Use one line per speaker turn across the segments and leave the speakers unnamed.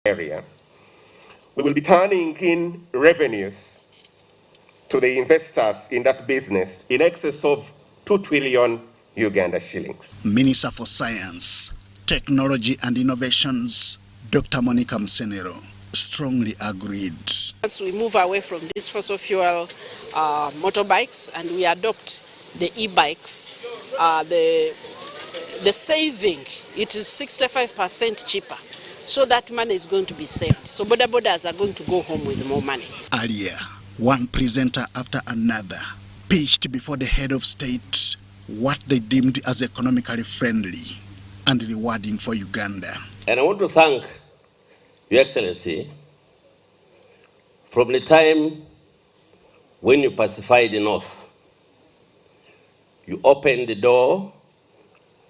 area. We will be turning in revenues to the investors in that business in excess of 2 trillion Uganda shillings.
Minister for Science, Technology and Innovations, Dr. Monica Msenero, strongly agreed.
As we move away from these fossil fuel motorbikes and we adopt the e-bikes, the saving, it is 65% cheaper. So that money is going to be saved. So bodabodas are going to go home with more money.
Earlier, one presenter after another pitched before the head of state what they deemed as economically friendly and rewarding for Uganda.
And I want to thank Your Excellency. From the time when you pacified the North, you opened the door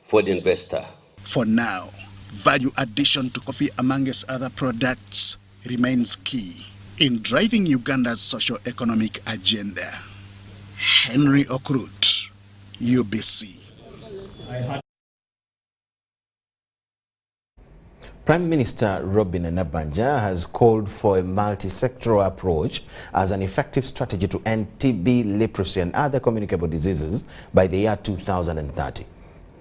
for the investor.
For now, value addition to coffee amongst other products remains key in driving Uganda's socio-economic agenda. Henry Okrut, UBC.
Prime Minister Robin Nabbanja has called for a multi-sectoral approach as an effective strategy to end TB, leprosy and other communicable diseases by the year 2030.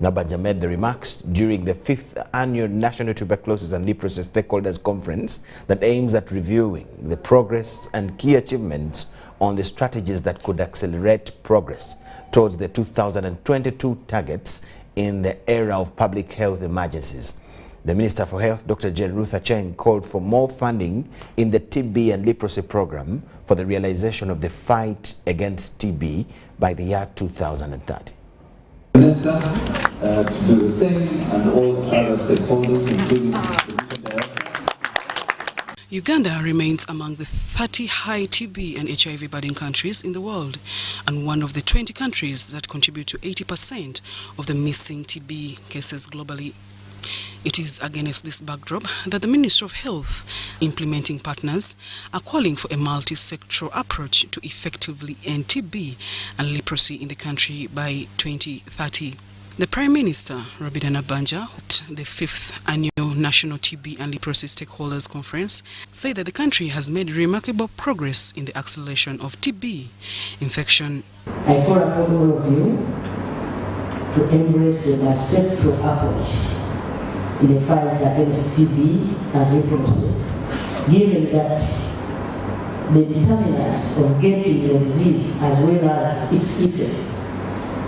Nabbanja made the remarks during the 5th Annual National Tuberculosis and Leprosy Stakeholders Conference that aims at reviewing the progress and key achievements on the strategies that could accelerate progress towards the 2022 targets in the era of public health emergencies. The Minister for Health, Dr. Jane Ruth Acheng, called for more funding in the TB and leprosy program for the realization of the fight against TB by the year 2030.
Minister to do the same and all other stakeholders, including the Director.
Uganda remains among the 30 high TB and HIV burden countries in the world and one of the 20 countries that contribute to 80% of the missing TB cases globally. It is against this backdrop that the Ministry of Health implementing partners are calling for a multi-sectoral approach to effectively end TB and leprosy in the country by 2030. The Prime Minister, Robin Nabbanja, at the 5th Annual National TB and Leprosy Stakeholders Conference, said that the country has made remarkable progress in the acceleration of TB infection.
I call upon all of you to embrace the multi-sectoral approach in the fight against TB and leprosy, given that the determinants of getting the disease as well as its effects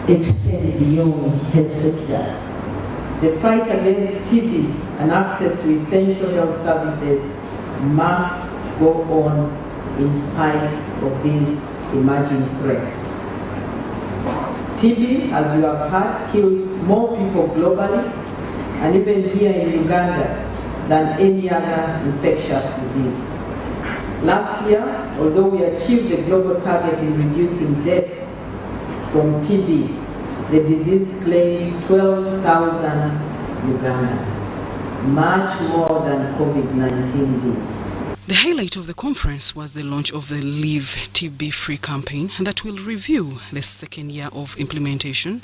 extend beyond health sector.
The fight against TB and access to essential health services must go on in spite of these emerging threats. TB, as you have heard, kills more people globally and even here in Uganda than any other infectious disease. Last year, although we achieved the global target in reducing deaths from TB, the disease claimed 12,000 Ugandans, much more than COVID-19 did.
The highlight of the conference was the launch of the Live TB-Free campaign that will review the second year of implementation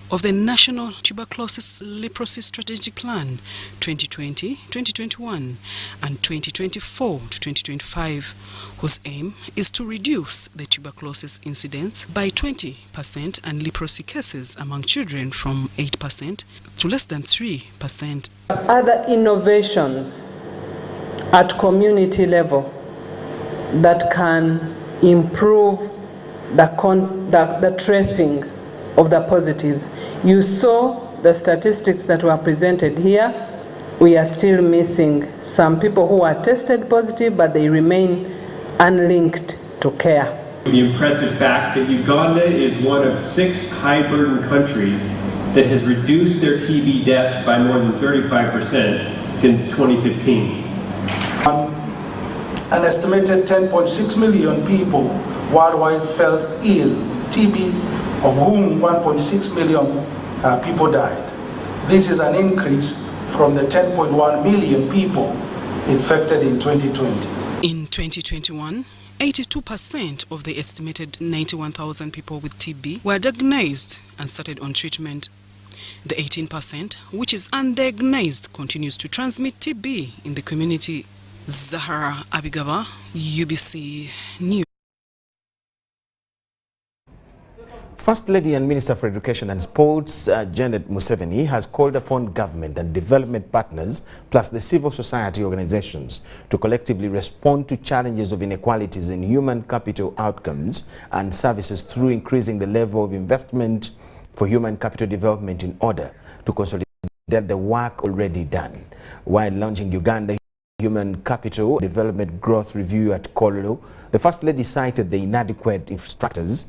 of the National Tuberculosis Leprosy Strategic Plan 2020-2021 and 2024-2025, whose aim is to reduce the tuberculosis incidence by 20% and leprosy cases among children from 8% to less than 3%.
Other innovations at community level that can improve the tracing of the positives. You saw the statistics that were presented here. We are still missing some people who are tested positive, but they remain unlinked to care.
The impressive fact that Uganda is one of 6 high-burden countries that has reduced their TB deaths by more than 35% since 2015.
An estimated 10.6 million people worldwide fell ill with TB, of whom 1.6 million people died. This is an increase from the 10.1 million people infected in 2020.
In 2021, 82% of the estimated 91,000 people with TB were diagnosed and started on treatment. The 18%, which is undiagnosed, continues to transmit TB in the community. Zahara Abigaba, UBC News.
First Lady and Minister for Education and Sports, Janet Museveni, has called upon government and development partners, plus the civil society organizations, to collectively respond to challenges of inequalities in human capital outcomes and services through increasing the level of investment for human capital development in order to consolidate the work already done. While launching Uganda Human Capital Development Growth Review at Kololo, the First Lady cited the inadequate instructors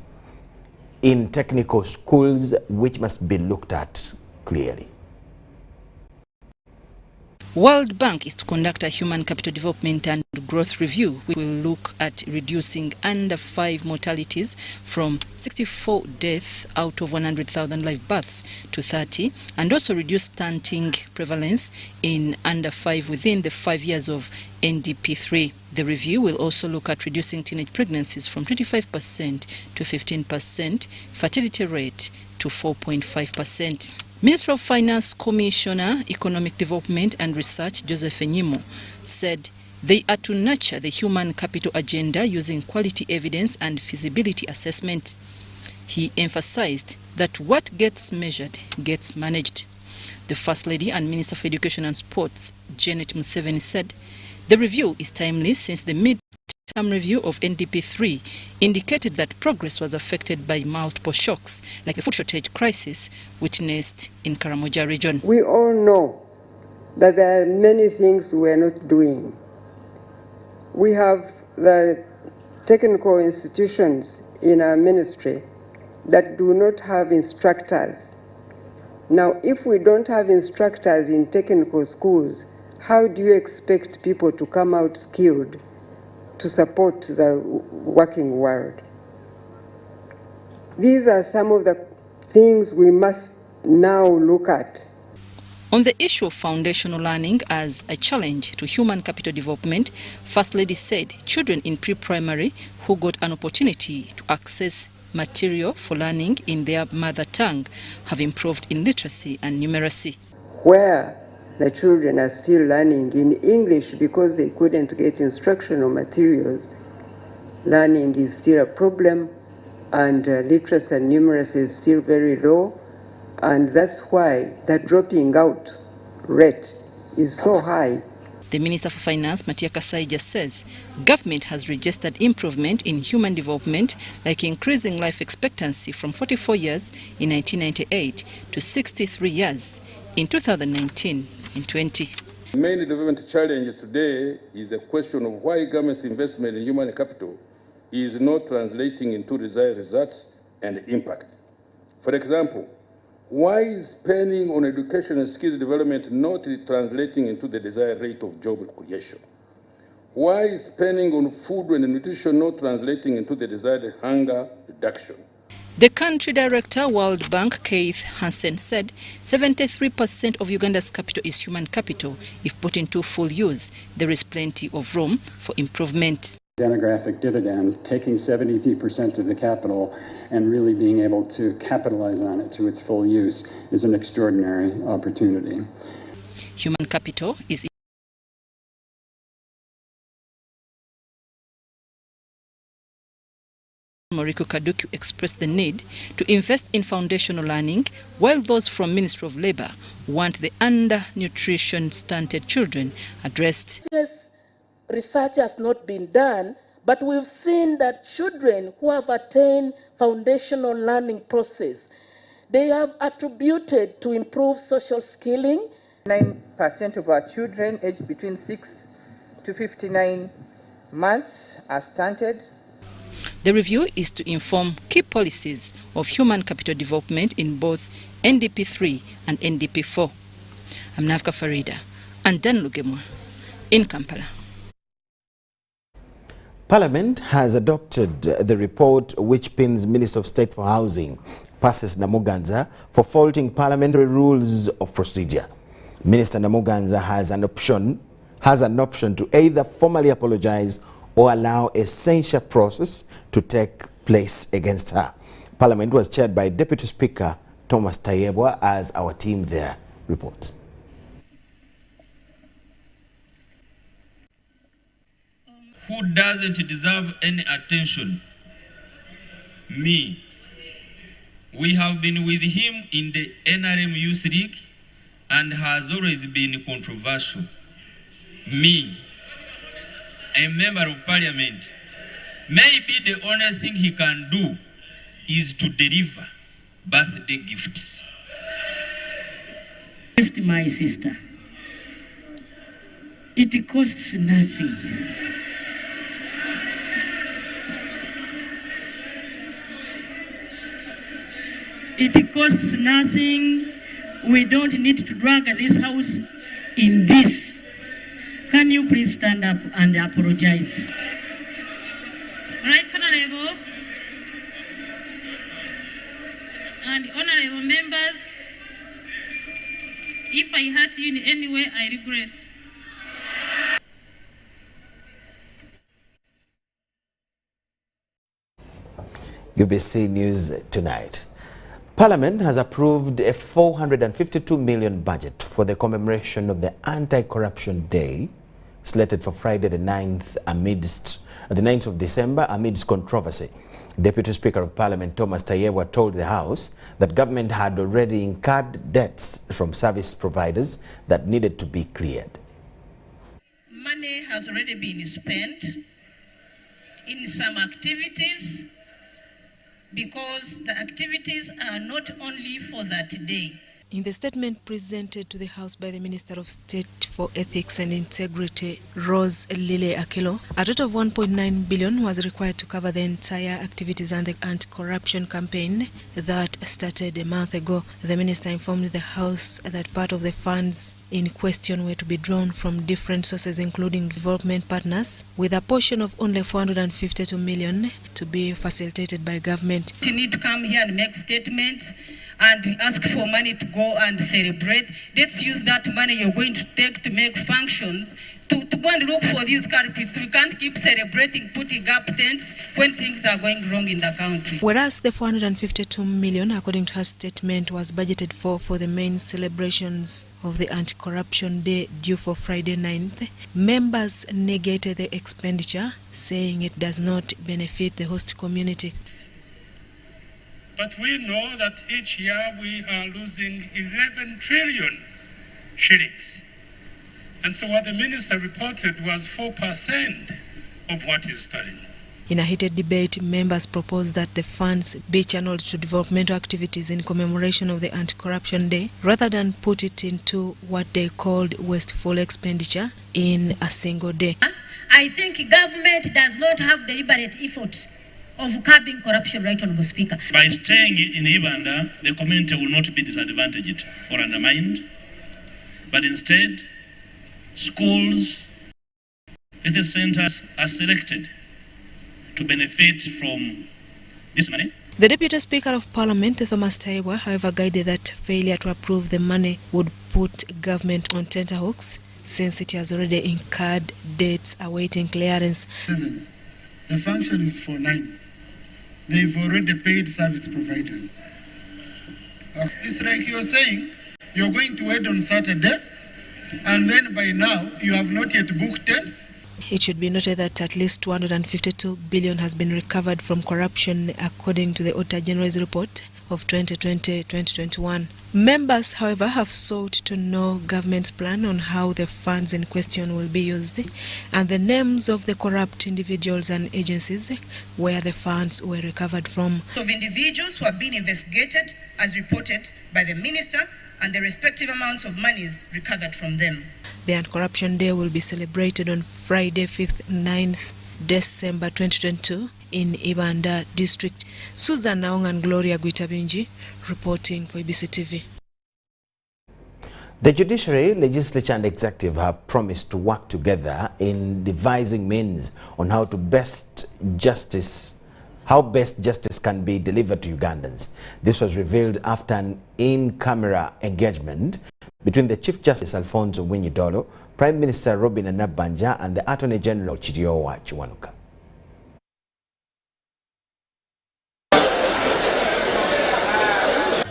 in technical schools, which must be looked at clearly.
World Bank is to conduct a human capital development and growth review, which will look at reducing under 5 mortalities from 64 deaths out of 100,000 live births to 30, and also reduce stunting prevalence in under 5 within the 5 years of NDP3. The review will also look at reducing teenage pregnancies from 25% to 15%, fertility rate to 4.5%. Minister of Finance Commissioner, Economic Development and Research, Joseph Enyimo, said they are to nurture the human capital agenda using quality evidence and feasibility assessment. He emphasized that what gets measured gets managed. The First Lady and Minister for Education and Sports, Janet Museveni, said the review is timely since the mid-term review of NDP3 indicated that progress was affected by multiple shocks, like the food shortage crisis witnessed in Karamoja region.
We all know that there are many things we are not doing. We have the technical institutions in our ministry that do not have instructors. Now, if we don't have instructors in technical schools, how do you expect people to come out skilled to support the working world? These are some of the things we must now look at.
On the issue of foundational learning as a challenge to human capital development, First Lady said children in pre-primary who got an opportunity to access material for learning in their mother tongue have improved in literacy and numeracy.
Where the children are still learning in English because they couldn't get instructional materials, learning is still a problem, and literacy and numeracy is still very low, and that's why the dropping out rate is so high.
The Minister for Finance, Matia Kasaija, says government has registered improvement in human development, like increasing life expectancy from 44 years in 1998 to 63 years in 2019 and 20.
The main development challenge today is the question of why government's investment in human capital is not translating into desired results and impact. For example, why is spending on education and skills development not translating into the desired rate of job creation? Why is spending on food and nutrition not translating into the desired hunger reduction?
The country director, World Bank, Keith Hansen, said 73% of Uganda's capital is human capital. If put into full use, there is plenty of room for improvement.
Demographic dividend, taking 73% of the capital and really being able to capitalize on it to its full use is an extraordinary opportunity.
Human capital is Moriko Kaduku expressed the need to invest in foundational learning, while those from Ministry of Labour want the undernutrition stunted children addressed.
Yes, research has not been done, but we've seen that children who have attained foundational learning process, they have attributed to improve social skilling.
9% of our children aged between 6 to 59 months are stunted.
The review is to inform key policies of human capital development in both NDP3 and NDP4. I'm Navka Farida and Dan Lugemwa in Kampala.
Parliament has adopted the report which pins Minister of State for Housing, Persis Namuganza, for faulting parliamentary rules of procedure. Minister Namuganza has an option to either formally apologize or allow a censure process to take place against her. Parliament was chaired by Deputy Speaker Thomas Tayebwa, as our team there reports.
who doesn't deserve any attention? Me. We have been with him in the NRM Youth League and has always been controversial. Me, a member of Parliament, maybe the only thing he can do is to deliver birthday gifts.
Just my sister, it costs nothing. It costs nothing. We don't need to drag this house in this. Can you please stand up and apologize?
Right, Honorable. And honorable members, if I hurt you in any way, I regret.
UBC News Tonight. Parliament has approved a 452 million budget for the commemoration of the Anti-Corruption Day, slated for Friday the 9th of December amidst controversy. Deputy Speaker of Parliament Thomas Tayewa told the House that government had already incurred debts from service providers that needed to be cleared.
Money has already been spent in some activities, because the activities are not only for that day.
In the statement presented to the House by the Minister of State for Ethics and Integrity, Rose Lile Akilo, a total of 1.9 billion was required to cover the entire activities and the anti-corruption campaign that started a month ago. The Minister informed the House that part of the funds in question were to be drawn from different sources, including development partners, with a portion of only 452 million to be facilitated by government.
You need to come here and make statements and ask for money to go and celebrate. Let's use that money you're going to take to make functions, to go and look for these culprits. We can't keep celebrating, putting up tents when things are going wrong in the country.
Whereas the 452 million, according to her statement, was budgeted for the main celebrations of the Anti-Corruption Day due for Friday 9th, members negated the expenditure, saying it does not benefit the host community.
But we know that each year we are losing 11 trillion shillings. And so what the minister reported was 4% of what is stolen.
In a heated debate, members proposed that the funds be channeled to developmental activities in commemoration of the Anti-Corruption Day, rather than put it into what they called wasteful expenditure in a single day.
I think government does not have deliberate effort of curbing corruption, right, Honorable Speaker.
By staying in Uganda, the community will not be disadvantaged or undermined, but instead, schools, health centers are selected to benefit from this money.
The Deputy Speaker of Parliament, Thomas Tayewa, however, guided that failure to approve the money would put government on tenterhooks, since it has already incurred debts awaiting clearance.
The function is for 9th. They've already paid service providers. It's like you're saying you're going to wait on Saturday, and then by now you have not yet booked tents.
It should be noted that at least 252 billion has been recovered from corruption, according to the Auditor General's report of 2020-2021. Members, however, have sought to know government's plan on how the funds in question will be used and the names of the corrupt individuals and agencies where the funds were recovered from.
Of individuals who have been investigated as reported by the minister and the respective amounts of monies recovered from them.
The Anti-Corruption Day will be celebrated on Friday, 5th, 9th December 2022 in Uganda district. Susan Naung and Gloria Guitabinji reporting for ABC TV.
The Judiciary, Legislature and Executive have promised to work together in devising means on how best justice can be delivered to Ugandans. This was revealed after an in-camera engagement between the Chief Justice Alfonso Winyidolo, Prime Minister Robin Anabanja and the Attorney General Chidiowa Chiwanuka.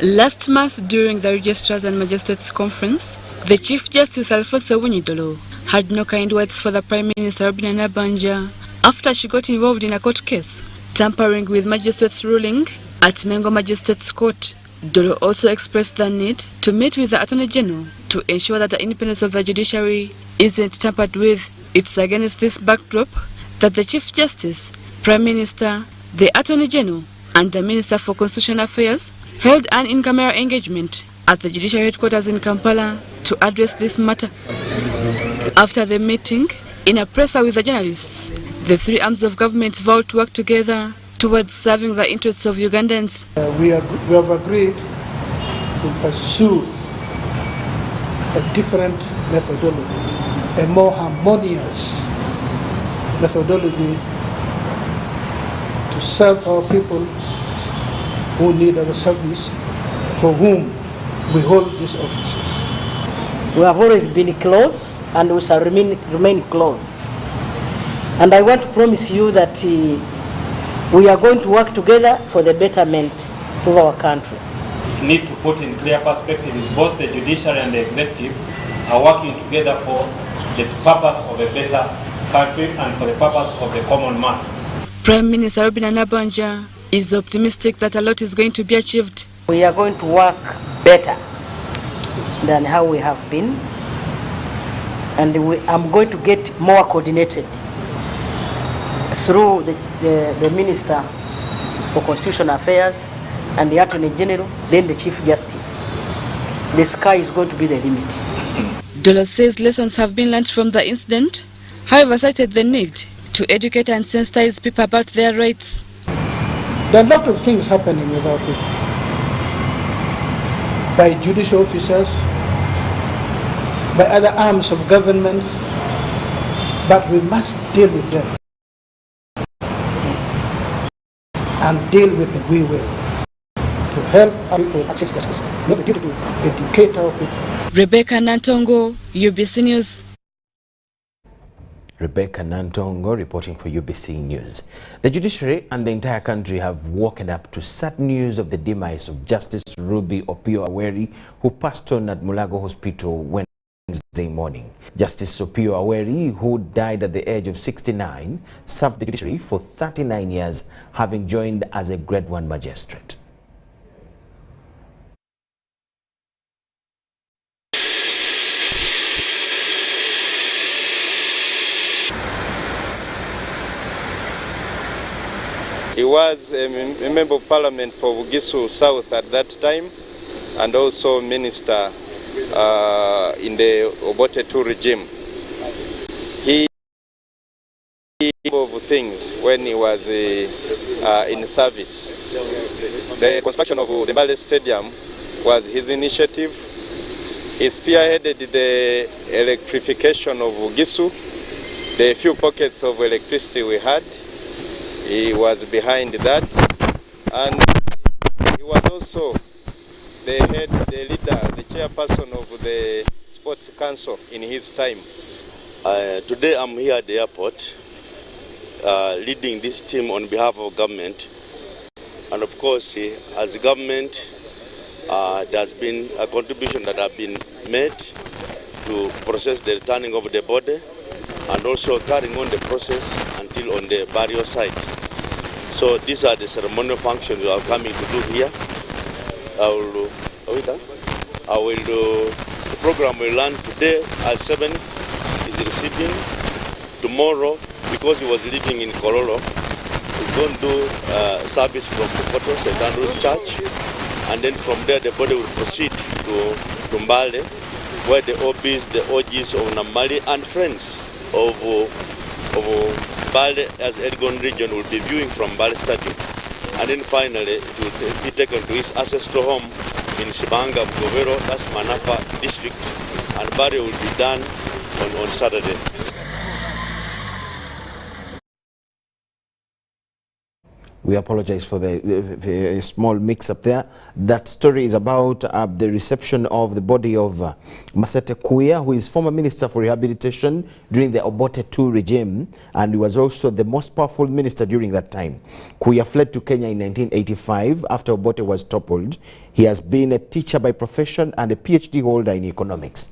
Last month, during the Registrars and Magistrates Conference, the Chief Justice Alfonso Winyidolo had no kind words for the Prime Minister Robin Anabanja after she got involved in a court case tampering with magistrate's ruling at Mengo Magistrates Court. Dolo also expressed the need to meet with the Attorney General to ensure that the independence of the judiciary isn't tampered with. It's against this backdrop that the Chief Justice, Prime Minister, the Attorney General and the Minister for Constitutional Affairs held an in-camera engagement at the Judiciary headquarters in Kampala to address this matter. After the meeting, in a presser with the journalists, the three arms of government vowed to work together towards serving the interests of Ugandans.
We have agreed to pursue a different methodology, a more harmonious methodology to serve our people who need our service, for whom we hold these offices.
We have always been close and we shall remain close. And I want to promise you that we are going to work together for the betterment of our country.
We need to put in clear perspective is both the judiciary and the executive are working together for the purpose of a better country and for the purpose of the common man.
Prime Minister Robin Anabanja is optimistic that a lot is going to be achieved.
We are going to work better than how we have been, and I'm going to get more coordinated through the Minister for Constitutional Affairs and the Attorney General, then the Chief Justice. The sky is going to be the limit.
Dolo says lessons have been learned from the incident, however cited the need to educate and sensitize people about their rights.
There are a lot of things happening without it. By judicial officers, by other arms of government, but we must deal with them. And deal with the we will to help our people access justice. We have a duty to educate our people.
Rebecca Nantongo, UBC News.
Rebecca Nantongo reporting for UBC News. The judiciary and the entire country have woken up to sad news of the demise of Justice Ruby Opio-Aweri, who passed on at Mulago Hospital Wednesday morning. Justice Opio-Aweri, who died at the age of 69, served the judiciary for 39 years, having joined as a Grade 1 magistrate.
He was a member of parliament for Bugisu South at that time, and also minister in the Obote II regime. He did of things when he was in service. The construction of the Mbale Stadium was his initiative. He spearheaded the electrification of Bugisu, the few pockets of electricity we had. He was behind that, and he was also the head, the leader, the chairperson of the Sports Council in his time.
Today I'm here at the airport leading this team on behalf of government, and of course as government there has been a contribution that have been made to process the returning of the body and also carrying on the process until on the burial site. So these are the ceremonial functions we are coming to do here. The program we learned today at 7th is receiving. Tomorrow, because he was living in Kororo, we're going to do service from Kokoto, St. Andrew's Church, and then from there the body will proceed to Mbale, where the OBs, the OGs of Namali and friends of Mbale as Elgon region will be viewing from Mbale Stadium. And then finally it will be taken to his ancestral home in Sibanga, Govero, that's Manafa district, and burial will be done on Saturday.
We apologize for the small mix-up there. That story is about the reception of the body of Masete Kuya, who is former Minister for Rehabilitation during the Obote II regime, and he was also the most powerful minister during that time. Kuya fled to Kenya in 1985 after Obote was toppled. He has been a teacher by profession and a PhD holder in economics.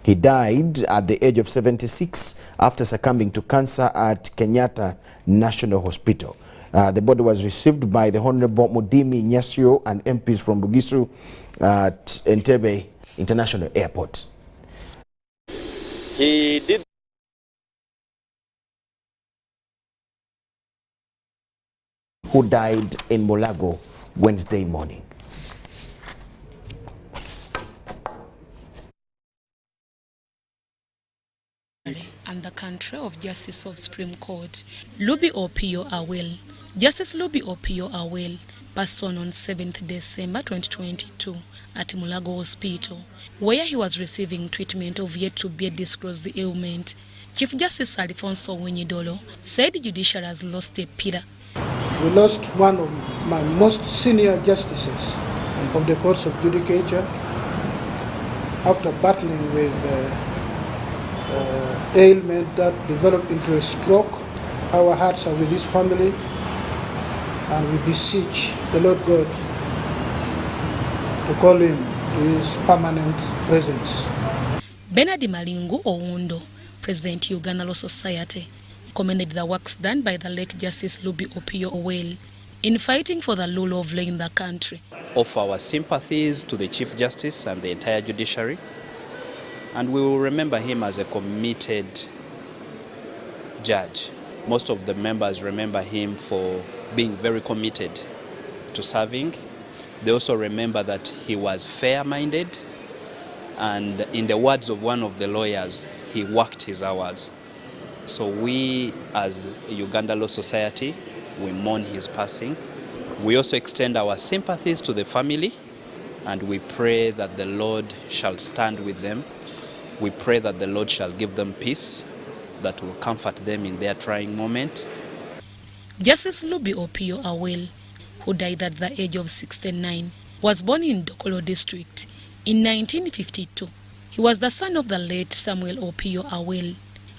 He died at the age of 76 after succumbing to cancer at Kenyatta National Hospital. The body was received by the Honorable Mudimi Nyasio and MPs from Bugisu at Entebbe International Airport.
He did
who died in Mulago Wednesday morning.
And the country of Justice of Supreme Court, Lubi Opio-Aweri. Justice Lubi Opio-Aweri passed on 7th December 2022 at Mulago Hospital, where he was receiving treatment of yet to be disclosed the ailment. Chief Justice Alfonso Winyidolo said the judiciary has lost a pillar.
We lost one of my most senior justices of the courts of judicature after battling with ailment that developed into a stroke. Our hearts are with his family, and we beseech the Lord God to call him to his permanent presence.
Bernard Malingu Owundo, President Uganda Law Society, commended the works done by the late Justice Lubi Opio-Aweri in fighting for the rule of law in the country.
Offer our sympathies to the Chief Justice and the entire judiciary, and we will remember him as a committed judge. Most of the members remember him for being very committed to serving. They also remember that he was fair-minded, and in the words of one of the lawyers, he worked his hours. So we, as Uganda Law Society, we mourn his passing. We also extend our sympathies to the family, and we pray that the Lord shall stand with them. We pray that the Lord shall give them peace that will comfort them in their trying moment.
Justice Lubi Opio-Aweri, who died at the age of 69, was born in Dokolo District in 1952. He was the son of the late Samuel Opio-Aweri.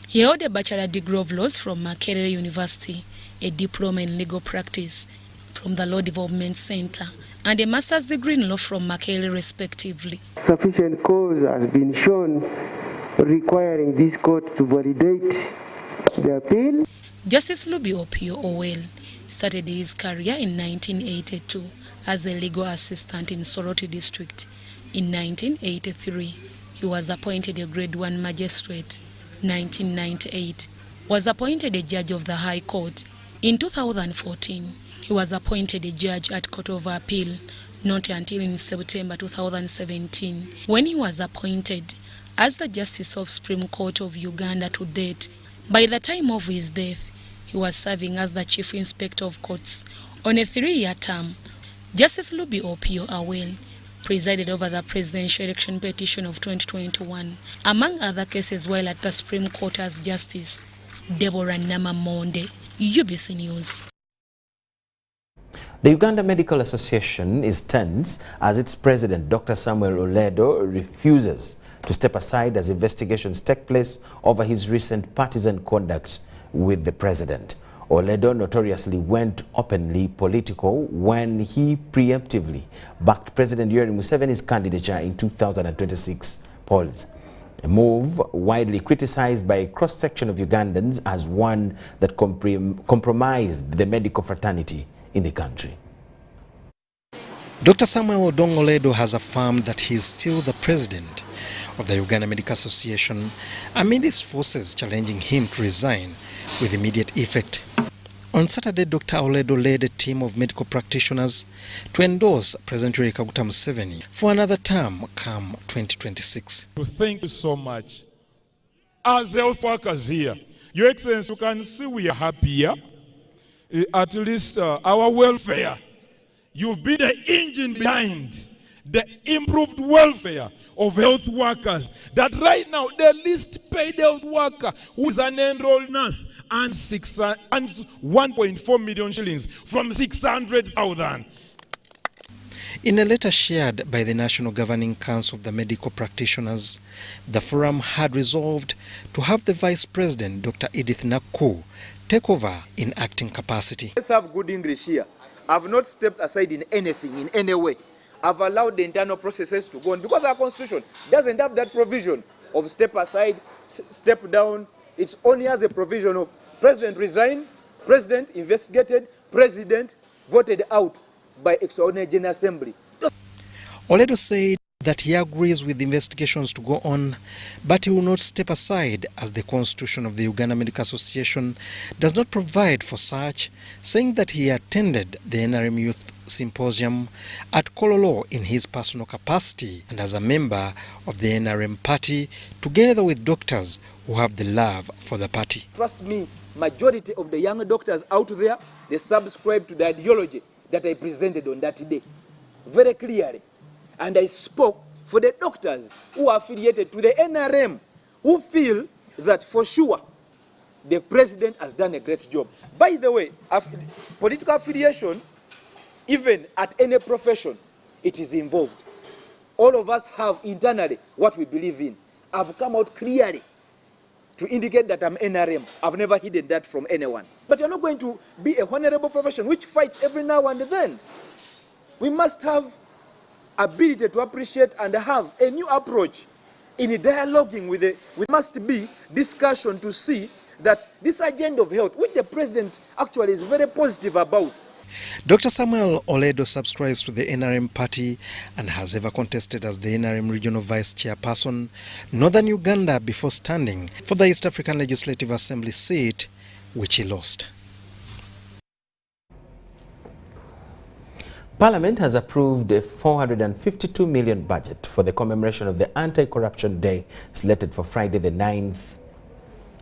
He held a bachelor degree of laws from Makerere University, a diploma in legal practice from the Law Development Center, and a master's degree in law from Makerere respectively.
Sufficient cause has been shown requiring this court to validate the appeal.
Justice Lubi Opio-Aweri started his career in 1982 as a legal assistant in Soroti District. In 1983, he was appointed a Grade 1 magistrate. 1998, was appointed a judge of the High Court. In 2014, he was appointed a judge at Court of Appeal, not until in September 2017, when he was appointed as the Justice of Supreme Court of Uganda to date. By the time of his death, he was serving as the Chief Inspector of Courts on a 3-year term. Justice Lubi Opio-Aweri presided over the presidential election petition of 2021, among other cases, while at the Supreme Court as Justice. Deborah Namamonde, UBC News.
The Uganda Medical Association is tense as its president, Dr. Samuel Oledo, refuses to step aside as investigations take place over his recent partisan conduct with the president. Oledo notoriously went openly political when he preemptively backed President Yoweri Museveni's candidature in 2026 polls, a move widely criticized by a cross-section of Ugandans as one that compromised the medical fraternity in the country.
Dr. Samuel Odong Oledo has affirmed that he is still the president of the Uganda Medical Association amid its forces challenging him to resign with immediate effect. On Saturday, Dr. Oledo led a team of medical practitioners to endorse President Yoweri Kaguta Museveni for another term come 2026.
Thank you so much. As health workers here, Your Excellency, you can see we are happier, at least our welfare. You've been the engine behind the improved welfare of health workers, that right now the least paid health worker who is an enrolled nurse and 1.4 million shillings from 600,000.
In a letter shared by the National Governing Council of the Medical Practitioners, the forum had resolved to have the Vice President, Dr. Edith Nakku, take over in acting capacity.
Let's have good English here. I've not stepped aside in anything, in any way. I've allowed the internal processes to go on because our constitution doesn't have that provision of step aside, step down. It's only as a provision of President resigned, President investigated, President voted out by Extraordinary General Assembly.
Oledo said that he agrees with investigations to go on, but he will not step aside as the Constitution of the Uganda Medical Association does not provide for such, saying that he attended the NRM Youth Symposium at Kololo in his personal capacity and as a member of the NRM party, together with doctors who have the love for the party.
Trust me, majority of the young doctors out there, they subscribe to the ideology that I presented on that day very clearly. And I spoke for the doctors who are affiliated to the NRM, who feel that for sure the president has done a great job. By the way, political affiliation, even at any profession, it is involved. All of us have internally what we believe in. I've come out clearly to indicate that I'm NRM. I've never hidden that from anyone. But you're not going to be a honorable profession which fights every now and then. We must have ability to appreciate and have a new approach in dialoguing with it. We must be discussion to see that this agenda of health, which the president actually is very positive about.
Dr. Samuel Oledo subscribes to the NRM party and has ever contested as the NRM regional vice chairperson, Northern Uganda, before standing for the East African Legislative Assembly seat, which he lost.
Parliament has approved a 452 million budget for the commemoration of the Anti-Corruption Day slated for Friday the 9th.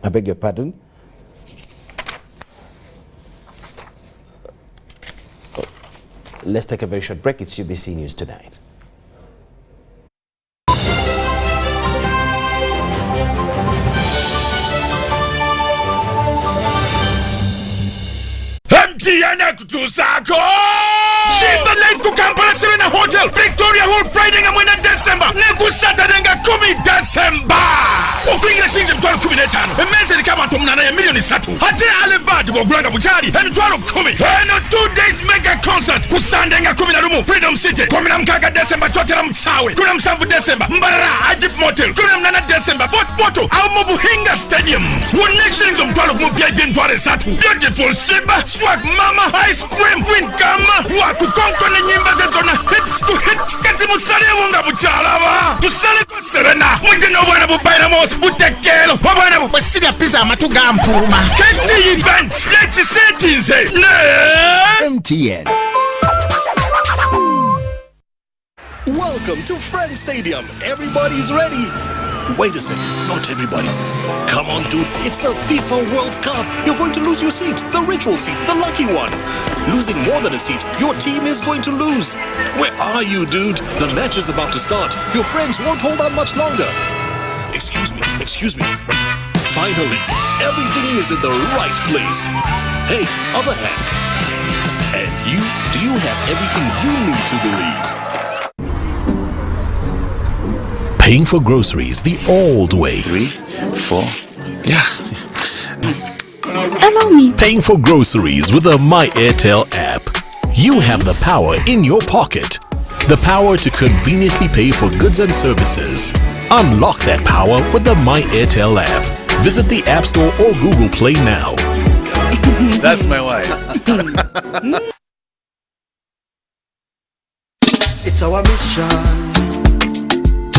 I beg your pardon. Let's take a very short break. It's UBC News Tonight.
Shimba live ku Kampala Serena Hotel, Victoria Hall, Friday nga mwena December, neku Saturday nga 10 December. Okuingira shinje mtwalo 15, emezi erika abantu 8 ya milioni 3. Hate alebad bwogulanga buchali, emitwalo 10. Eno 2 days mega concert ku Sunday nga 11, Freedom City. 16 December, Chotera Mchawe. 17 December, Mbarara, Ajip Motel. 18 December, Fort Porto, au Mobuhinga Stadium. Shillings mtwalo mu VIP mtwale 3. Beautiful Shimba, swag mama, ice cream, win gama. Kukonkone nyimba zezona hit to hit kati musale wonga buchalaba tusale ko Serena mugeno bwana bubaira mos butekelo bwana bubasira pizza amatuga mpuma kati event leti setinze ne MTN.
Welcome to Friends Stadium. Everybody's ready. Wait a second, not everybody. Come on, dude, it's the FIFA World Cup. You're going to lose your seat, the ritual seat, the lucky one. Losing more than a seat, your team is going to lose. Where are you, dude? The match is about to start. Your friends won't hold out much longer. Excuse me. Finally, everything is in the right place. Hey, other hand. And you, do you have everything you need to believe? Paying for groceries the old way.
3, 4, yeah.
Allow me. Paying for groceries with the My Airtel app. You have the power in your pocket. The power to conveniently pay for goods and services. Unlock that power with the My Airtel app. Visit the App Store or Google Play now.
That's my wife.
It's our mission.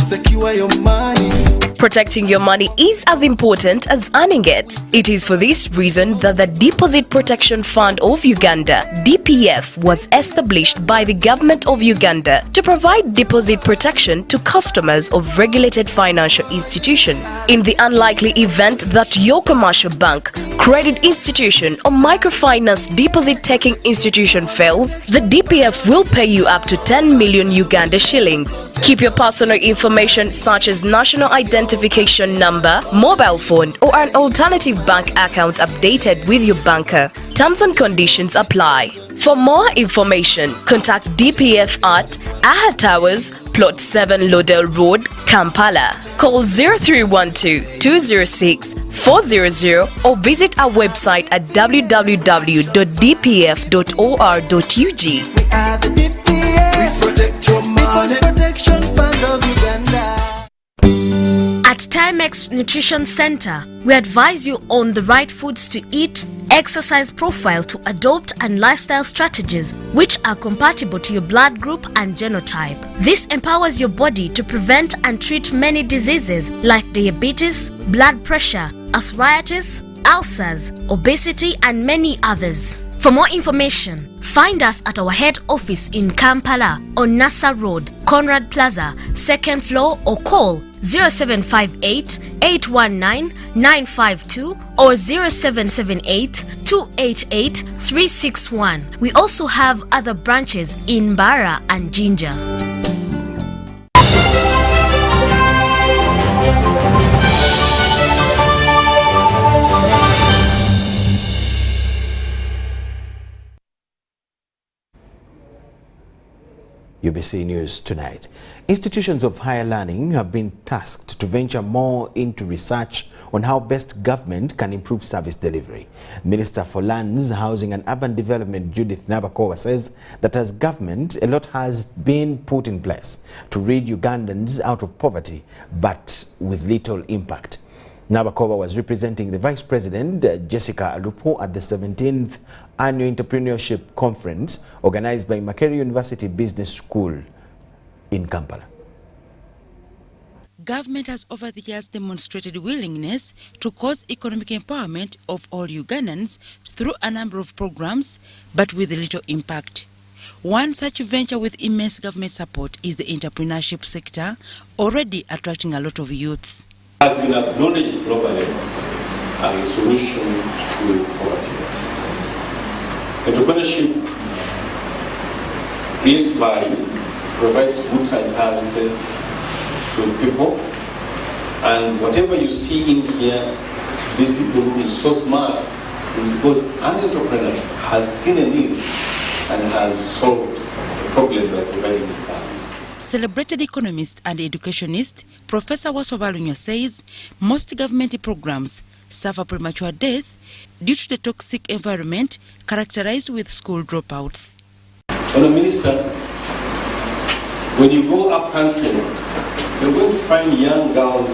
Secure your money.
Protecting your money is as important as earning it. It is for this reason that the Deposit Protection Fund of Uganda, DPF, was established by the government of Uganda to provide deposit protection to customers of regulated financial institutions. In the unlikely event that your commercial bank, credit institution or microfinance deposit-taking institution fails, the DPF will pay you up to 10 million Uganda shillings. Keep your personal information such as national identification number, mobile phone or an alternative bank account updated with your banker. Terms and conditions apply. For more information, contact DPF at Aha Towers, Plot 7 Lodell Road, Kampala. Call 0312 206 400 or visit our website at www.dpf.or.ug.
We are the DPF. We protect your money. Protection Fund of Uganda.
At
At Timex Nutrition Center, we advise you on the right foods to eat, exercise profile to adopt, and lifestyle strategies which are compatible to your blood group and genotype. This empowers your body to prevent and treat many diseases like diabetes, blood pressure, arthritis, ulcers, obesity, and many others. For more information, find us at our head office in Kampala on Nassa Road, Conrad Plaza, 2nd floor, or call 0758 819 952 or 0778 288 361. We also have other branches in Mbara and Jinja.
UBC News tonight. Institutions of higher learning have been tasked to venture more into research on how best government can improve service delivery. Minister for Lands, Housing and Urban Development Judith Nabakova says that as government, a lot has been put in place to rid Ugandans out of poverty, but with little impact. Nabakova was representing the Vice President, Jessica Alupo, at the 17th Annual Entrepreneurship Conference organized by Makerere University Business School in Kampala.
Government has over the years demonstrated willingness to cause economic empowerment of all Ugandans through a number of programs, but with little impact. One such venture with immense government support is the entrepreneurship sector, already attracting a lot of youths.
Has been acknowledged globally as a solution to poverty. Entrepreneurship creates value, provides goods and services to people, and whatever you see in here, these people who are so smart, is because an entrepreneur has seen a need and has solved the problem by providing the service.
Celebrated economist and educationist Professor Wasobalunya says most government programs suffer premature death due to the toxic environment characterized with school dropouts.
Honourable Minister, when you go up country, you're going to find young girls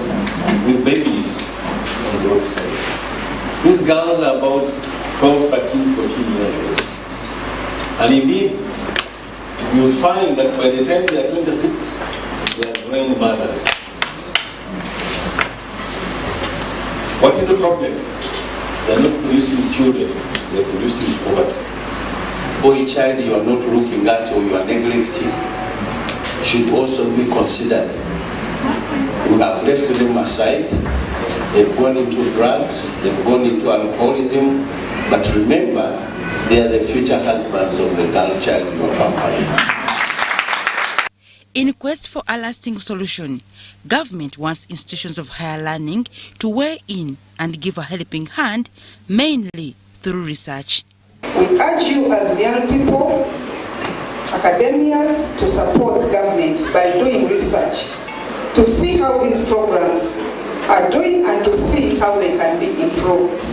with babies on the roadside. These girls are about 12, 13, 14 years old. And indeed, you'll find that by the time they are 26, they are grandmothers. What is the problem? They are not producing children, they are producing poverty. Boy child you are not looking at or you are neglecting should also be considered. We have left them aside. They've gone into drugs, they've gone into alcoholism, but remember, they are the future husbands of the girl child you are pampering.
In quest for a lasting solution, government wants institutions of higher learning to weigh in and give a helping hand, mainly through research.
We urge you as young people, academians, to support government by doing research, to see how these programs are doing and to see how they can be improved.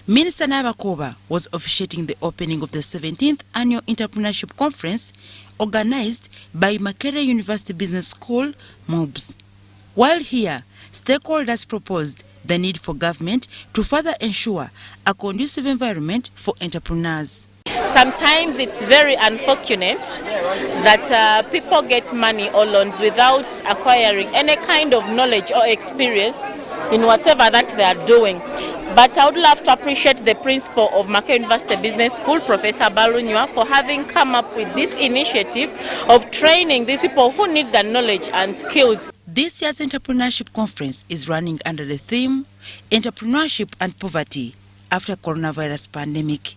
Minister Nabakova was officiating the opening of the 17th Annual Entrepreneurship Conference organized by Makerere University Business School, MOBS. While here, stakeholders proposed the need for government to further ensure a conducive environment for entrepreneurs.
Sometimes it's very unfortunate that people get money or loans without acquiring any kind of knowledge or experience in whatever that they are doing. But I would love to appreciate the principal of Makerere University Business School, Professor Balunywa, for having come up with this initiative of training these people who need the knowledge and skills.
This year's Entrepreneurship Conference is running under the theme, Entrepreneurship and Poverty after Coronavirus Pandemic.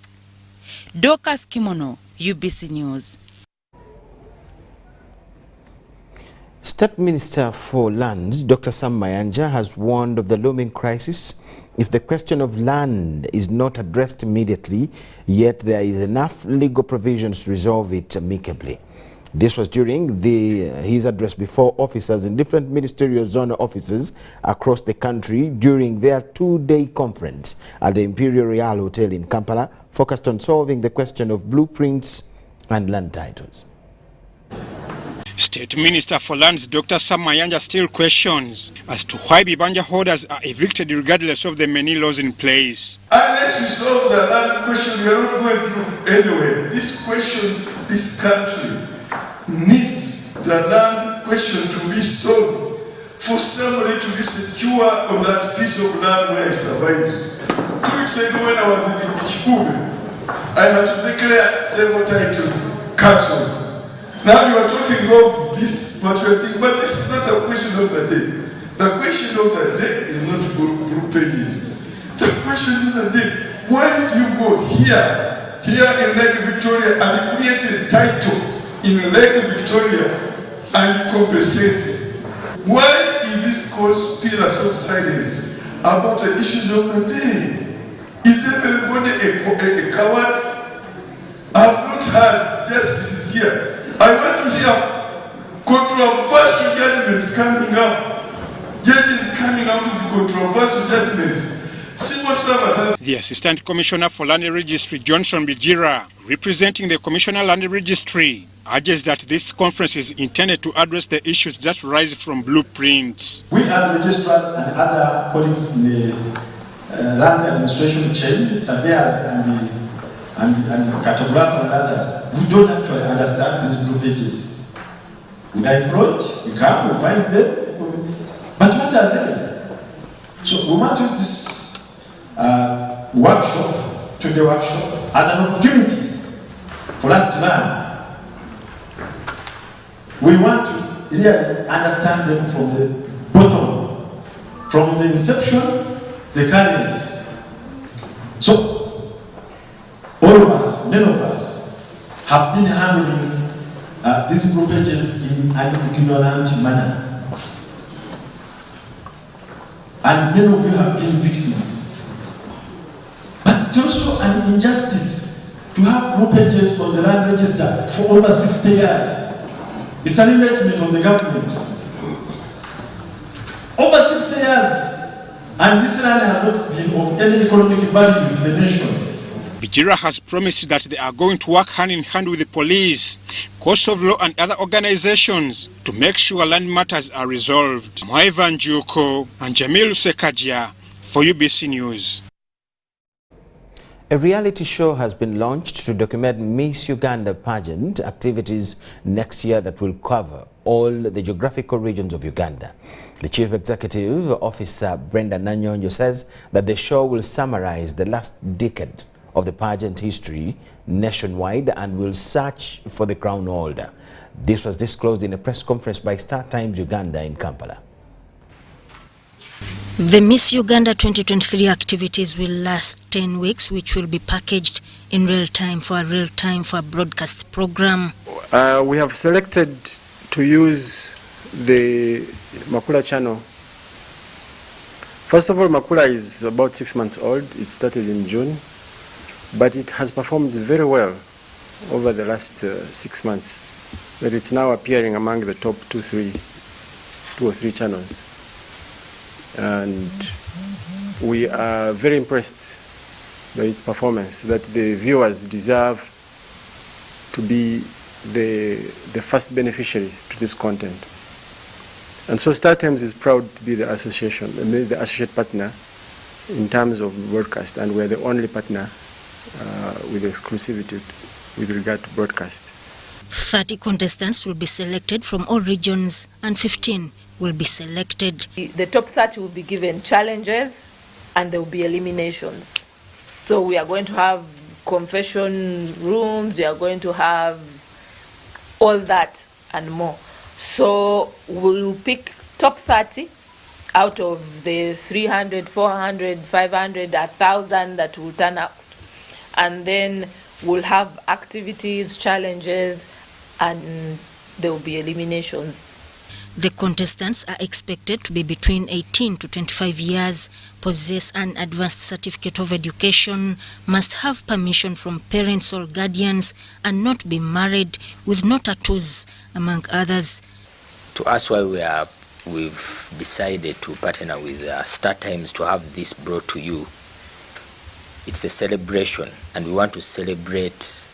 Dorcas Kimono, UBC News.
State Minister for Land, Dr. Sam Mayanja, has warned of the looming crisis if the question of land is not addressed immediately, yet there is enough legal provisions to resolve it amicably. This was during his address before officers in different ministerial zonal offices across the country during their two-day conference at the Imperial Royal Hotel in Kampala, focused on solving the question of blueprints and land titles.
State Minister for Lands Dr. Sam Mayanja still questions as to why Bibanja holders are evicted regardless of the many laws in place.
Unless we solve the land question, we are not going to anywhere. This question, this country needs the land question to be solved for somebody to be secure on that piece of land where he survives. 2 weeks ago when I was in Chikube, I had to declare several titles cancelled. Now you are talking of this particular thing, but this is not a question of the day. The question of the day is not group pages. The question of the day, why do you go here in Lake Victoria and create a title in Lake Victoria and compensate? Why is this conspiracy of silence about the issues of the day? Is everybody a coward? I have not heard justice here. I want to hear controversial judgments coming out. Judges coming out with controversial judgments. Civil servants.
The Assistant Commissioner for Land Registry, Johnson Bijira, representing the Commissioner Land Registry, urges that this conference is intended to address the issues that rise from blueprints.
We as registrars and other colleagues in the land administration chain, surveyors and cartographers and others, we don't actually understand these blue pages. We are employed, we come, we find them, but what are they? So we want to use this workshop, today workshop, as an opportunity for us to learn. We want to really understand them from the bottom, from the inception, the current. So all of us, many of us, have been handling these blue pages in an ignorant manner. And many of you have been victims. But it's also an injustice to have blue pages on the land register for over 60 years. It's an indictment on the government. Over 60 years, and this land has not been of any economic value to the nation.
Bijira has promised that they are going to work hand in hand with the police, courts of law and other organizations to make sure land matters are resolved. Mwaivan Juko and Jamil Sekajia for UBC News.
A reality show has been launched to document Miss Uganda pageant activities next year that will cover all the geographical regions of Uganda. The Chief Executive Officer Brenda Nanyonjo says that the show will summarize the last decade of the pageant history nationwide and will search for the crown holder. This was disclosed in a press conference by Star Times Uganda in Kampala.
The Miss Uganda 2023 activities will last 10 weeks, which will be packaged in real time for a broadcast program.
We have selected to use the Makula channel. First of all, Makula is about 6 months old. It started in June, but it has performed very well over the last 6 months. But it's now appearing among the top 2 or 3 channels. And we are very impressed by its performance, that the viewers deserve to be the first beneficiary to this content. And so Star Times is proud to be the associate partner in terms of broadcast, and we're the only partner with exclusivity with regard to broadcast.
30 contestants will be selected from all regions and 15 will be selected.
The top 30 will be given challenges and there will be eliminations. So we are going to have confession rooms, we are going to have all that and more. So we'll pick top 30 out of the 300, 400, 500, 1,000 that will turn up. And then we'll have activities, challenges, and there will be eliminations.
The contestants are expected to be between 18 to 25 years, possess an advanced certificate of education, must have permission from parents or guardians, and not be married, with no tattoos, among others.
To us, why we've decided to partner with Star Times to have this brought to you, it's a celebration, and we want to celebrate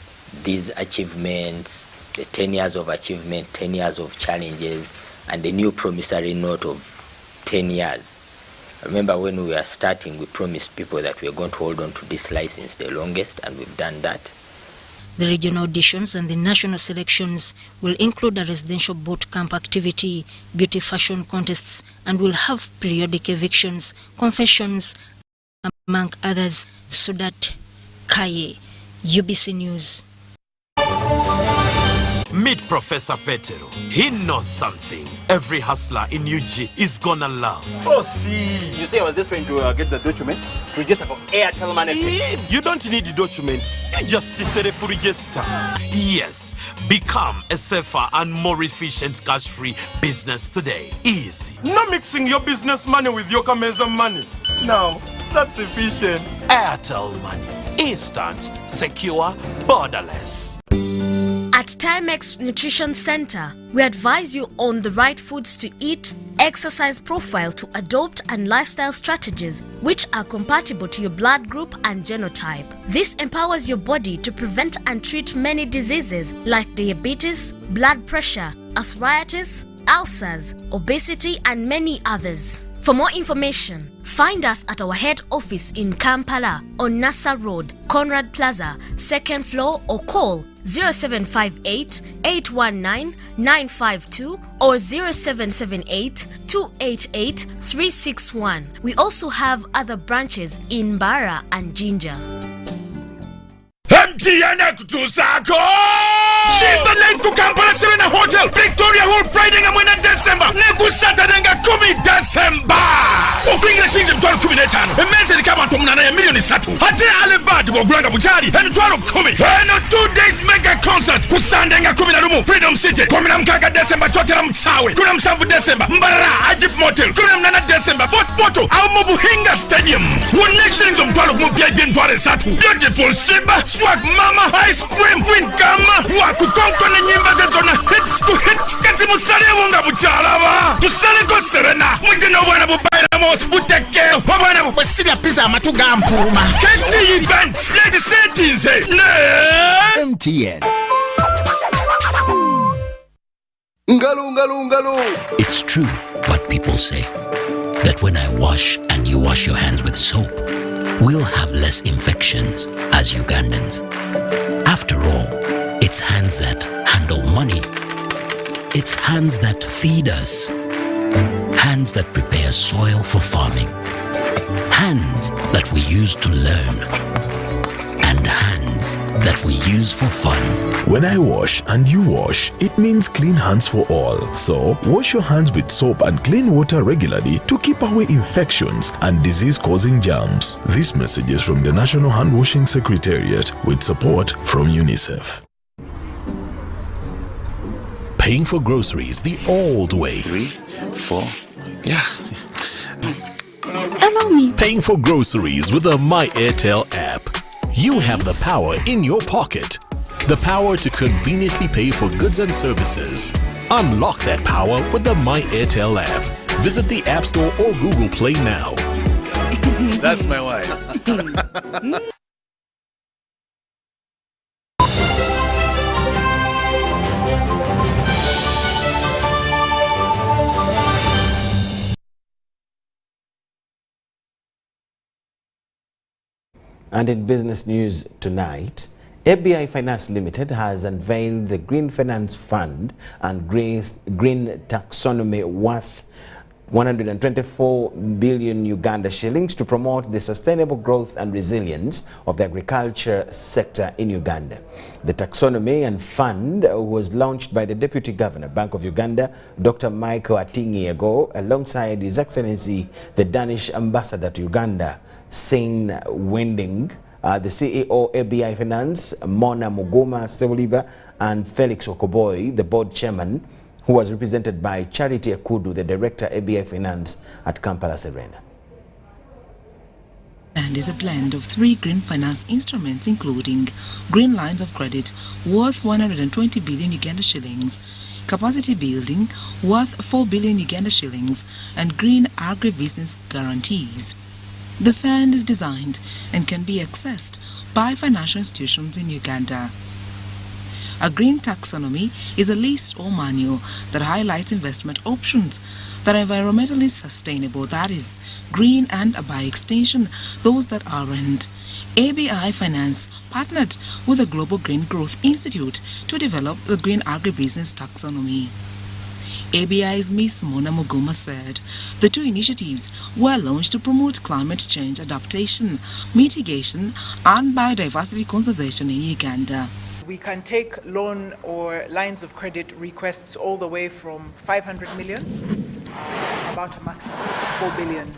these achievements the 10 years of achievement, 10 years of challenges, and the new promissory note of 10 years. Remember when we were starting, we promised people that we were going to hold on to this license the longest, and we've done that.
The regional auditions and the national selections will include a residential boot camp activity, beauty fashion contests, and will have periodic evictions, confessions, among others. Sudat Kaye, UBC News.
Meet Professor Petero. He knows something every hustler in UG is gonna love.
Oh, see. You say I was just trying to get the documents to register for Airtel Money.
You don't need the documents. You just say for register. Yes. Become a safer and more efficient cash-free business today. Easy.
Not mixing your business money with your Kameza money. No, that's efficient.
Airtel Money. Instant, secure, borderless.
At Timex Nutrition Center, we advise you on the right foods to eat, exercise profile to adopt, and lifestyle strategies which are compatible to your blood group and genotype. This empowers your body to prevent and treat many diseases like diabetes, blood pressure, arthritis, ulcers, obesity, and many others. For more information, find us at our head office in Kampala on Nassa Road, Conrad Plaza, 2nd floor, or call 0758 819 952 or 0778 288 361. We also have other branches in Mbara and Jinja.
MTN kutusako Shimba live ku Kampala Serena Hotel Victoria Hall Friday nga mwena December Neku Saturday nga 10 December Ukwingira shinji mtwalo 15 Emeze ni kama ntomuna ya milioni 3 Hati alebadi wagulanga bujari Mtwalo 10 Eno 2 days mega concert Ku Sunday nga 11 Freedom City 16 December Chotela Mchawe 17 December Mbarara Ajip Motel 18 December Fort Porto au Mubuhinga Stadium One shillings mtwalo kumu VIP mtwale 3 Beautiful Shimba Swag Mama Ice Cream Queen Kama Waku konko ni nyimba zezona hit to hit Kati musale wunga buchalaba Tusale ko Serena Mwigena wana bubaira mos butekeo Wana bubasiria pizza matuga mpuma Kati events Lady settings
MTN.
It's true what people say, that when I wash and you wash your hands with soap, we'll have less infections as Ugandans. After all, it's hands that handle money. It's hands that feed us. Hands that prepare soil for farming. Hands that we use to learn. And hands that we use for fun.
When I wash and you wash, it means clean hands for all. So, wash your hands with soap and clean water regularly to keep away infections and disease-causing germs. This message is from the National Hand Washing Secretariat with support from UNICEF.
Paying for groceries the old way.
3, 4, yeah.
Allow me. Paying for groceries with the My Airtel app. You have the power in your pocket. The power to conveniently pay for goods and services. Unlock that power with the My Airtel app. Visit the App Store or Google Play now.
That's my wife.
And in business news tonight, ABI Finance Limited has unveiled the Green Finance Fund and Green Taxonomy worth 124 billion Uganda shillings to promote the sustainable growth and resilience of the agriculture sector in Uganda. The taxonomy and fund was launched by the Deputy Governor, Bank of Uganda, Dr. Michael Atingiego, alongside His Excellency, the Danish Ambassador to Uganda, Sein Wending, the CEO ABI Finance, Mona Muguma Sewuliba, and Felix Okoboy, the board chairman, who was represented by Charity Akudu, the director ABI Finance at Kampala Serena.
And is a blend of 3 green finance instruments, including green lines of credit worth 120 billion Uganda shillings, capacity building worth 4 billion Uganda shillings, and green agribusiness guarantees. The fund is designed and can be accessed by financial institutions in Uganda. A green taxonomy is a list or manual that highlights investment options that are environmentally sustainable, that is, green, and by extension, those that aren't. ABI Finance partnered with the Global Green Growth Institute to develop the Green Agribusiness Taxonomy. ABI's Ms. Mona Muguma said the two initiatives were launched to promote climate change adaptation, mitigation, and biodiversity conservation in Uganda.
We can take loan or lines of credit requests all the way from 500 million, about a maximum of 4 billion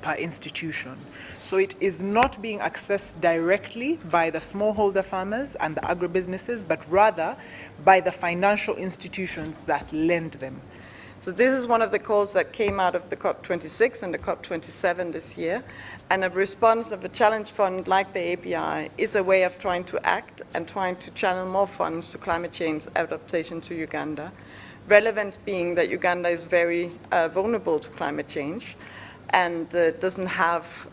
per institution. So it is not being accessed directly by the smallholder farmers and the agribusinesses, but rather by the financial institutions that lend them.
So this is one of the calls that came out of the COP26 and the COP27 this year. And a response of a challenge fund like the API is a way of trying to act and trying to channel more funds to climate change adaptation to Uganda. Relevance being that Uganda is very vulnerable to climate change and doesn't have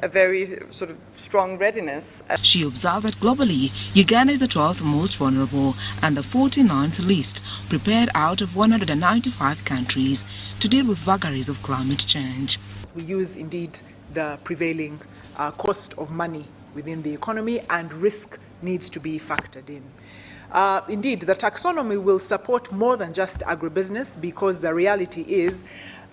a very sort of strong readiness.
She observed that globally, Uganda is the 12th most vulnerable and the 49th least prepared out of 195 countries to deal with vagaries of climate change.
We use indeed the prevailing cost of money within the economy, and risk needs to be factored in. Indeed, the taxonomy will support more than just agribusiness, because the reality is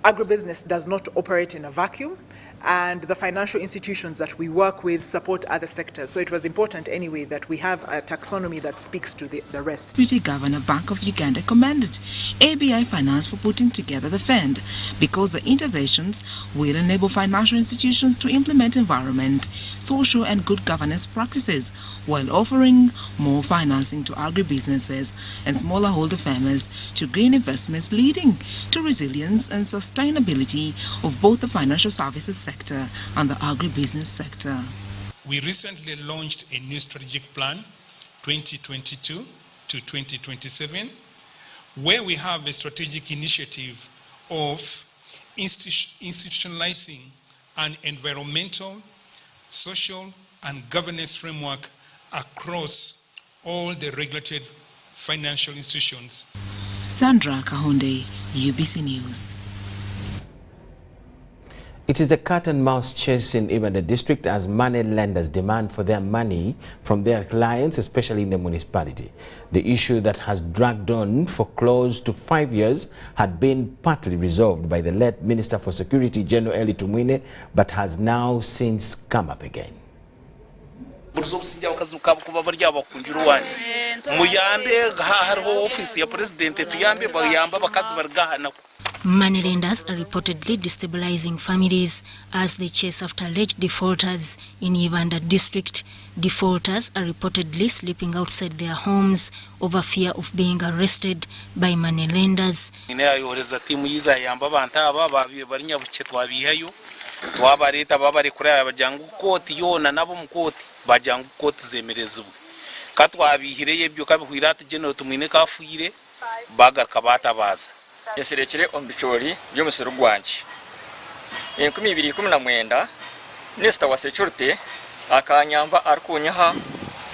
agribusiness does not operate in a vacuum, and the financial institutions that we work with support other sectors. So it was important anyway that we have a taxonomy that speaks to the rest.
Deputy Governor Bank of Uganda commended ABI Finance for putting together the fund because the interventions will enable financial institutions to implement environment, social and good governance practices while offering more financing to agribusinesses and smaller holder farmers to green investments, leading to resilience and sustainability of both the financial services sector and the agribusiness sector.
We recently launched a new strategic plan, 2022 to 2027, where we have a strategic initiative of institutionalizing an environmental, social, and governance framework across all the regulated financial institutions.
Sandra Kahonde, UBC News.
It is a cat and mouse chase in Uganda district as money lenders demand for their money from their clients, especially in the municipality. The issue that has dragged on for close to 5 years had been partly resolved by the late Minister for Security, General Eli Tumwine, but has now since come up again.
Money lenders are reportedly destabilizing families as they chase after alleged defaulters in Uganda district. Defaulters are reportedly sleeping outside their homes over fear of being arrested by money lenders.
Yesirekere ombicori by'umusoro gwanje 2019 Nesta wa security akanyamba arkunyaha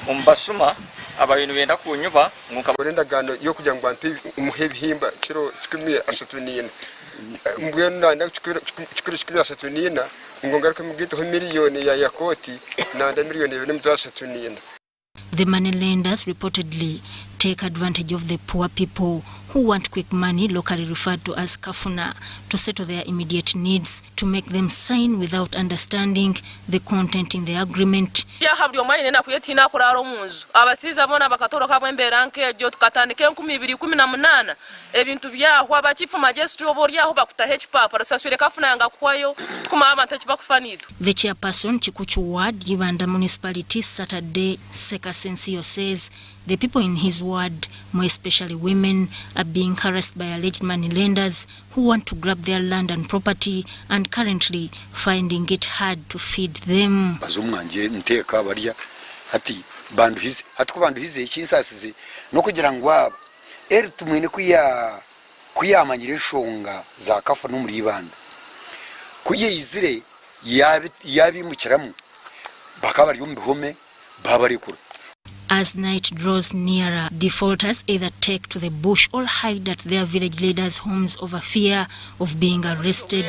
umbasuma abayinu benda kunyuba
ngukabonenda gano yo kujya ngo anti umuhebihimba kiro 10 mbwena na kiro 10 ngongaruka mugito miliyoni ya yakoti na miliyoni 2
The money lenders reportedly take advantage of the poor people who want quick money, locally referred to as kafuna, to settle their immediate needs, to make them sign without understanding the content in the agreement. The chairperson, Chikuchu Ward, Uganda Municipality, Saturday, Sekasensio says the people in his ward, more especially women, are being harassed by alleged money lenders who want to grab their land and property and currently finding it hard to feed them. As night draws nearer, defaulters either take to the bush or hide at their village leaders' homes over fear of being arrested.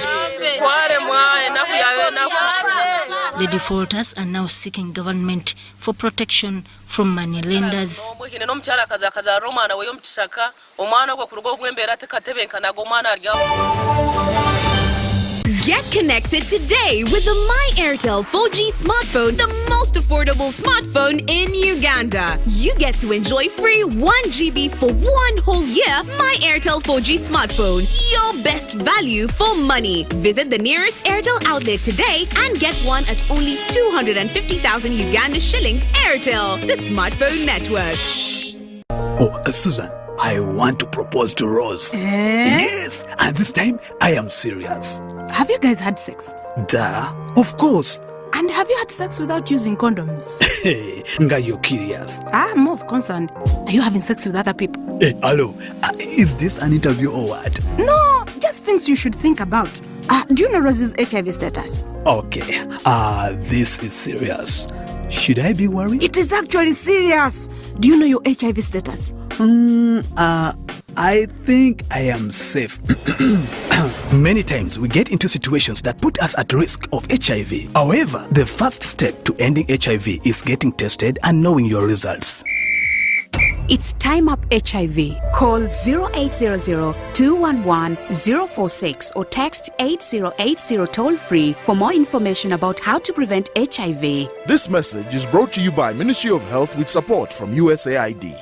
The defaulters are now seeking government for protection from money lenders.
Get connected today with the My Airtel 4G smartphone, the most affordable smartphone in Uganda. You get to enjoy free 1 GB for 1 whole year. My Airtel 4G smartphone, your best value for money. Visit the nearest Airtel outlet today and get one at only 250,000 Uganda shillings. Airtel, the smartphone network.
Oh, Susan, I want to propose to Rose. Yes, and this time I am serious.
Have you guys had sex?
Duh, of course.
And have you had sex without using condoms?
Hey, Nga, you're curious.
I'm more concerned. Are you having sex with other people?
Hey, hello, is this an interview or what?
No, just things you should think about. Do you know Rose's HIV status?
Okay, this is serious. Should I be worried?
It is actually serious. Do you know your HIV status?
I think I am safe. Many times we get into situations that put us at risk of HIV. However, the first step to ending HIV is getting tested and knowing your results.
It's Time Up HIV. Call 0800-211-046 or text 8080 toll-free for more information about how to prevent HIV.
This message is brought to you by Ministry of Health with support from USAID.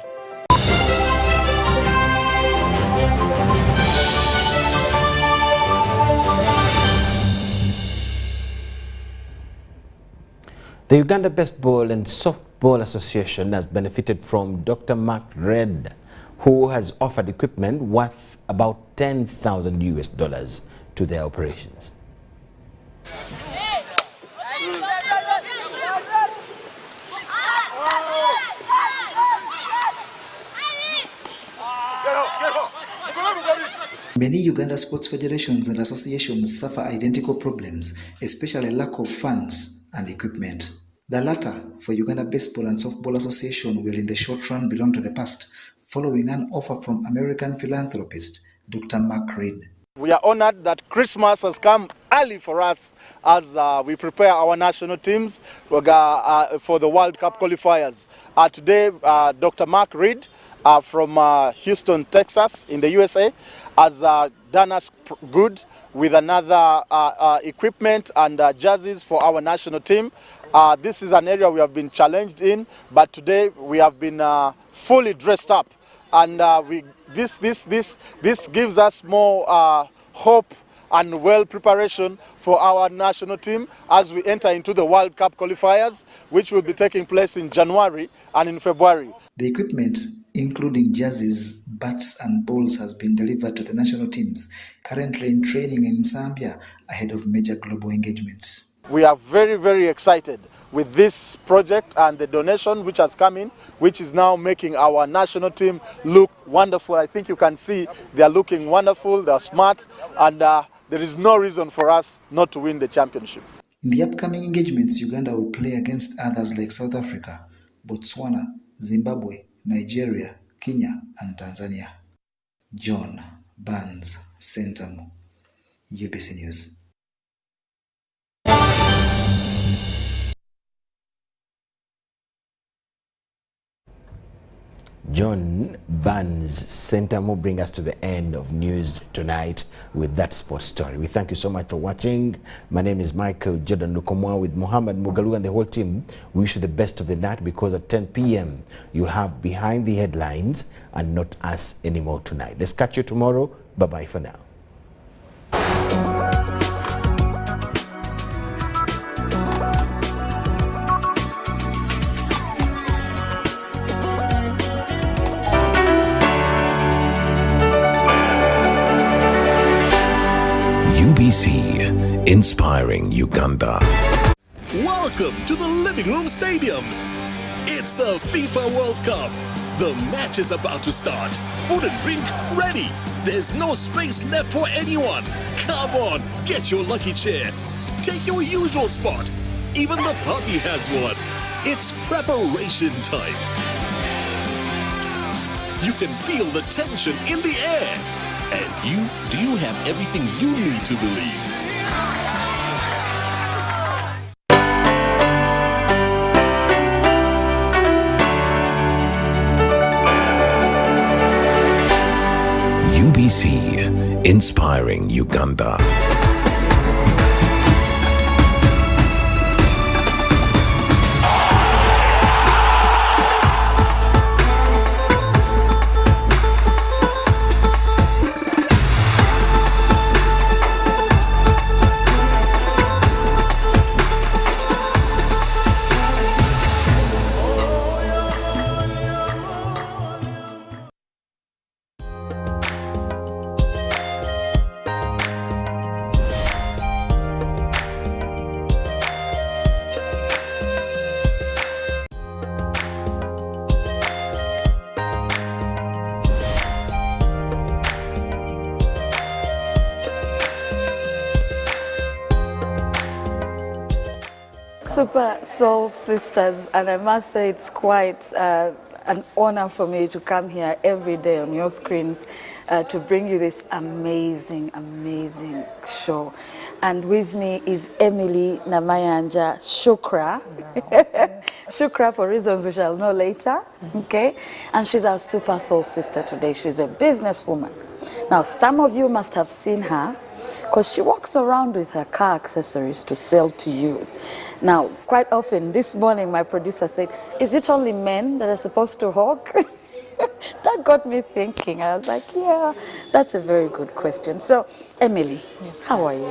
The Uganda Baseball and Softball Association has benefited from Dr. Mark Reid, who has offered equipment worth about $10,000 to their operations.
Many Uganda sports federations and associations suffer identical problems, especially lack of funds and equipment. The latter, for Uganda Baseball and Softball Association, will in the short run belong to the past, following an offer from American philanthropist Dr. Mark Reid.
We are honored that Christmas has come early for us as we prepare our national teams for the World Cup qualifiers. Today, Dr. Mark Reid from Houston, Texas, in the USA, has done us good with another equipment and jerseys for our national team. This is an area we have been challenged in, but today we have been fully dressed up, and this gives us more hope and well preparation for our national team as we enter into the World Cup qualifiers, which will be taking place in January and in February.
The equipment, including jerseys, bats and balls, has been delivered to the national teams, currently in training in Zambia ahead of major global engagements.
We are very, very excited with this project and the donation which has come in, which is now making our national team look wonderful. I think you can see they are looking wonderful, they are smart, and there is no reason for us not to win the championship.
In the upcoming engagements, Uganda will play against others like South Africa, Botswana, Zimbabwe, Nigeria, Kenya, and Tanzania. John Barnes, Sentamu, UBC News.
John Barnes Sentamu bring us to the end of news tonight with that sports story. We thank you so much for watching. My name is Michael Jordan Lukomwa with Muhammad Mugalu and the whole team. We wish you the best of the night, because at 10 p.m. you'll have Behind the Headlines and Not Us Anymore tonight. Let's catch you tomorrow. Bye-bye for now.
UBC, inspiring Uganda.
Welcome to the Living Room Stadium. It's the FIFA World Cup. The match is about to start. Food and drink ready. There's no space left for anyone. Come on, get your lucky chair. Take your usual spot. Even the puppy has one. It's preparation time. You can feel the tension in the air. And do you have everything you need to believe?
UBC, inspiring Uganda.
Super Soul Sisters, and I must say it's quite an honor for me to come here every day on your screens to bring you this amazing, amazing show. And with me is Emily Namayanja Shukra. Shukra for reasons we shall know later, okay? And she's our Super Soul Sister today. She's a businesswoman. Now, some of you must have seen her because she walks around with her car accessories to sell to you. Now, quite often, this morning, my producer said, is it only men that are supposed to hawk? That got me thinking. I was like, yeah, that's a very good question. So, Emily, how are you?